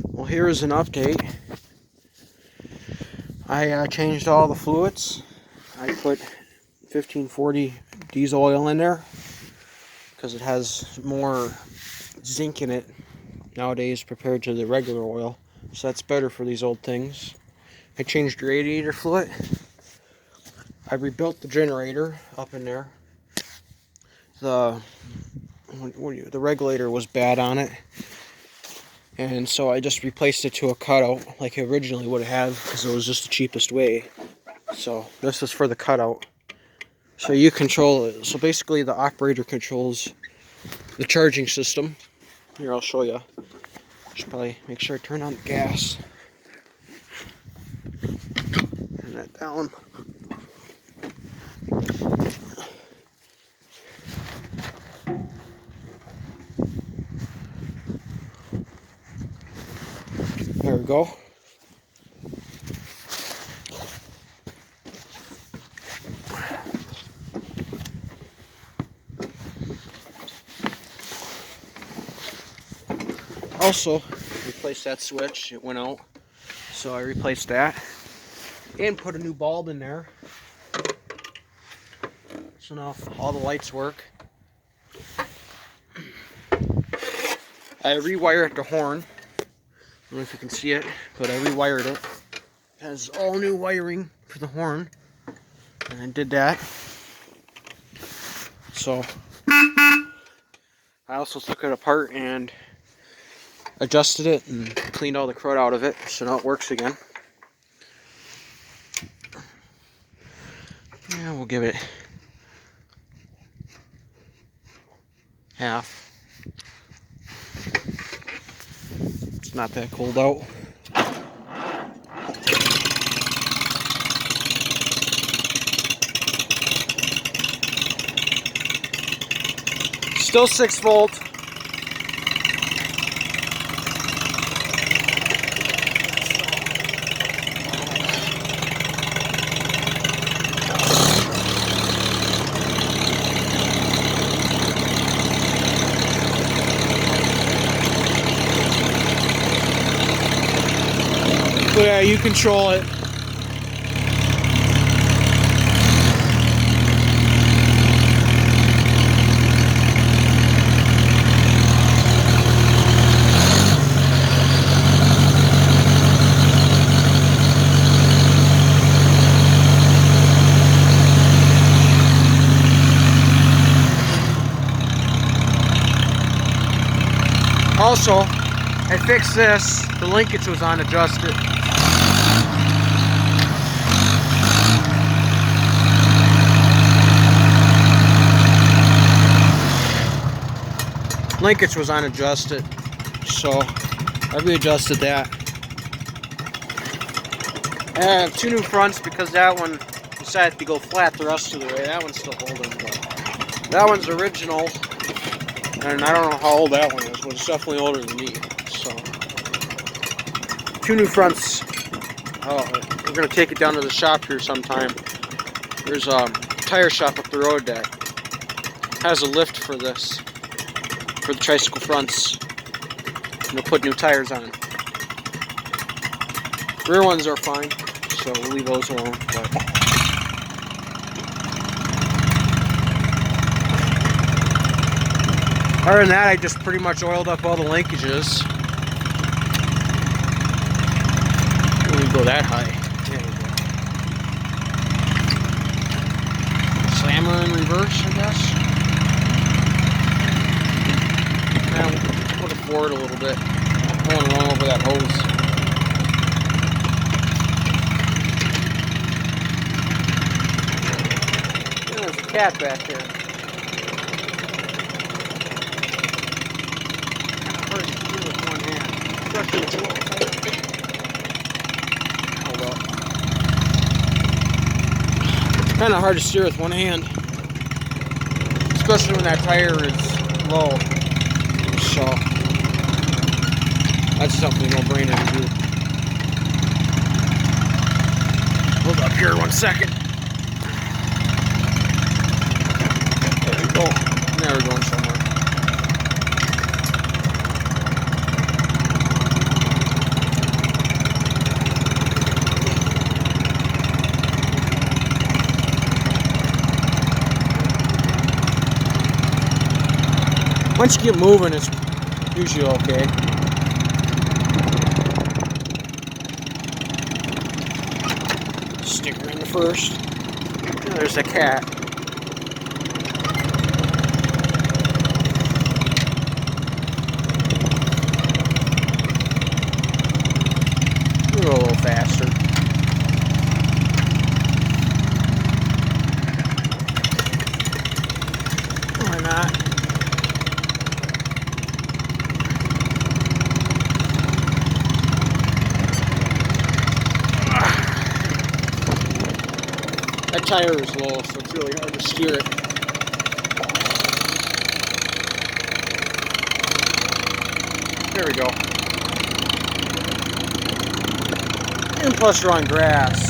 Well, here is an update. I changed all the fluids. I put 1540 diesel oil in there because it has more zinc in it nowadays compared to the regular oil. So that's better for these old things. I changed the radiator fluid. I rebuilt the generator up in there. The regulator was bad on it. And so I just replaced it to a cutout like I originally would have because it was just the cheapest way. So this is for the cutout. So you control it. So basically the operator controls the charging system. Here, I'll show you. Should probably make sure I turn on the gas. Turn that down. There we go. Also, replaced that switch. It went out. So I replaced that. And put a new bulb in there. So now all the lights work. I rewired the horn. I don't know if you can see it, but I rewired it. It has all new wiring for the horn. And I did that. So I also took it apart and adjusted it and cleaned all the crud out of it, so now it works again. Yeah, we'll give it half. It's not that cold out. Still 6 volt. But yeah, you control it. Also, I fixed this. The linkage was unadjusted. Linkage was unadjusted, so I readjusted that. I have 2 new fronts because that one decided to go flat the rest of the way. That one's still holding, but that one's original, and I don't know how old that one is, but it's definitely older than me. So 2 new fronts. We're gonna take it down to the shop here sometime. There's a tire shop up the road that has a lift for this. For the tricycle fronts, and they'll put new tires on. Rear ones are fine, so we'll leave those alone. But other than that, I just pretty much oiled up all the linkages. Don't even go that high. There we go. Slammer in reverse, I guess. Put it forward a little bit. I don't want to run over that hose. Yeah, there's a cat back there. Hard to do with one hand. Especially with hold up. It's kind of hard to steer with one hand. Especially when that tire is low. So that's something no-brainer to do. Hold up here 1 second. There we go. Now we're going somewhere. Once you get moving, it's usually okay. Stick her in first. Oh, there's a cat. Go a little faster. Why not? That tire is low, so it's really hard to steer it. There we go. And plus you're on grass.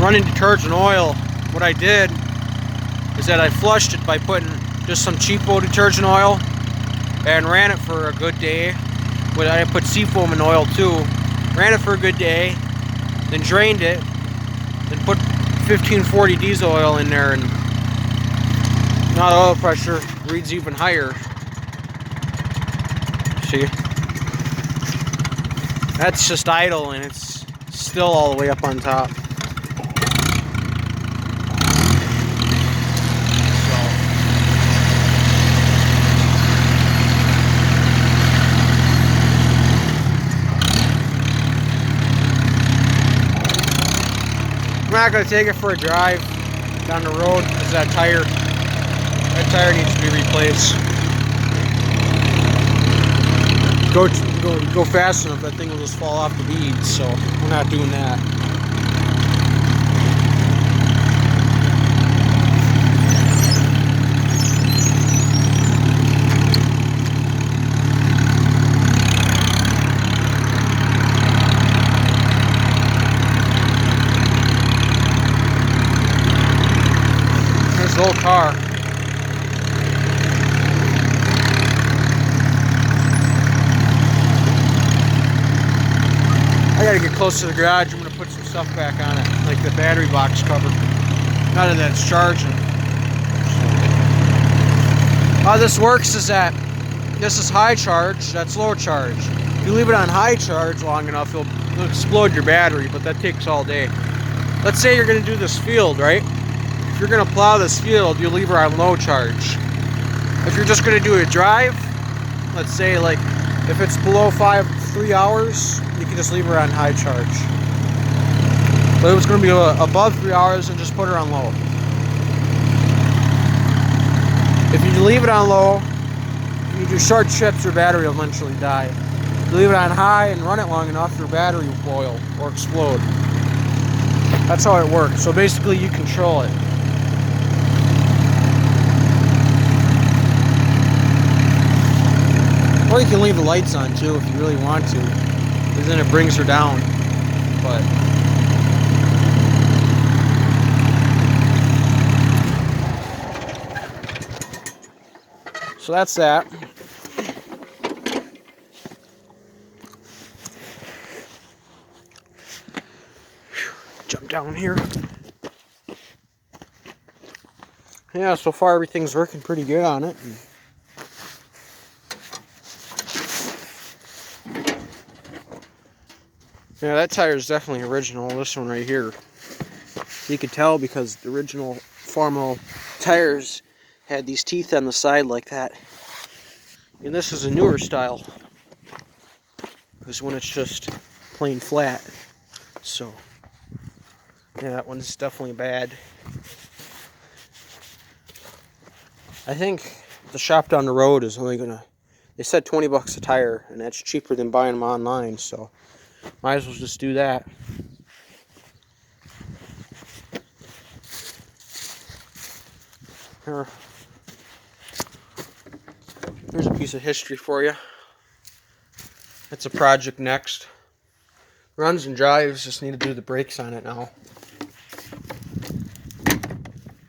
Running detergent oil, what I did is that I flushed it by putting just some cheapo detergent oil and ran it for a good day. But I put seafoam in oil too. Ran it for a good day, then drained it, then put 1540 diesel oil in there, and now the oil pressure reads even higher. See? That's just idle and it's still all the way up on top. I'm not going to take it for a drive down the road because that tire needs to be replaced. Go fast enough, that thing will just fall off the beads, so we're not doing that. The old car. I gotta get close to the garage. I'm gonna put some stuff back on it, like the battery box cover. Now that it's charging. How this works is that this is high charge, that's low charge. If you leave it on high charge long enough, it'll explode your battery, but that takes all day. Let's say you're gonna do this field, right? If you're gonna plow this field, you leave her on low charge. If you're just gonna do a drive, let's say like if it's below 3 hours, you can just leave her on high charge. But if it's gonna be above 3 hours, then just put her on low. If you leave it on low, and you do short trips, your battery will eventually die. If you leave it on high and run it long enough, your battery will boil or explode. That's how it works. So basically you control it. Or you can leave the lights on too if you really want to, because then it brings her down. But so that's that. Jump down here. Yeah, so far everything's working pretty good on it. Yeah, that tire is definitely original. This one right here. You could tell because the original Farmall tires had these teeth on the side like that. And this is a newer style. This one it's just plain flat. So, yeah, that one's definitely bad. I think the shop down the road is only gonna, they said 20 bucks a tire, and that's cheaper than buying them online, so might as well just do that. Here's a piece of history for you. It's a project next. Runs and drives, just need to do the brakes on it now.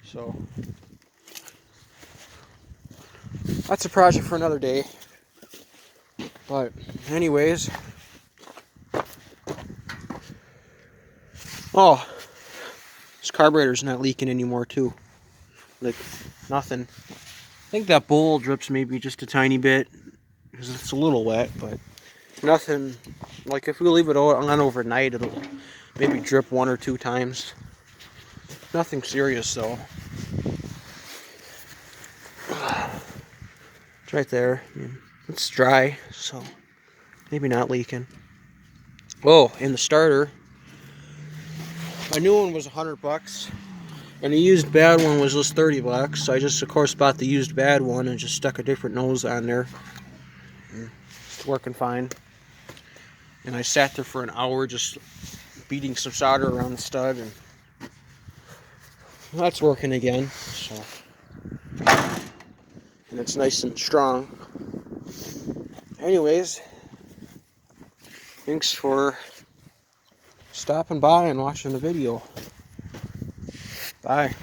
So that's a project for another day. But anyways, oh, this carburetor's not leaking anymore too. Like nothing. I think that bowl drips maybe just a tiny bit because it's a little wet, but nothing. Like if we leave it on overnight, it'll maybe drip 1 or 2 times. Nothing serious though. It's right there. It's dry, so maybe not leaking. Oh, and the starter. My new one was 100 bucks. And the used bad one was just 30 bucks. So I just, of course, bought the used bad one and just stuck a different nose on there. It's working fine. And I sat there for an hour just beating some solder around the stud. And that's working again. So, and it's nice and strong. Anyways, thanks for stopping by and watching the video. Bye.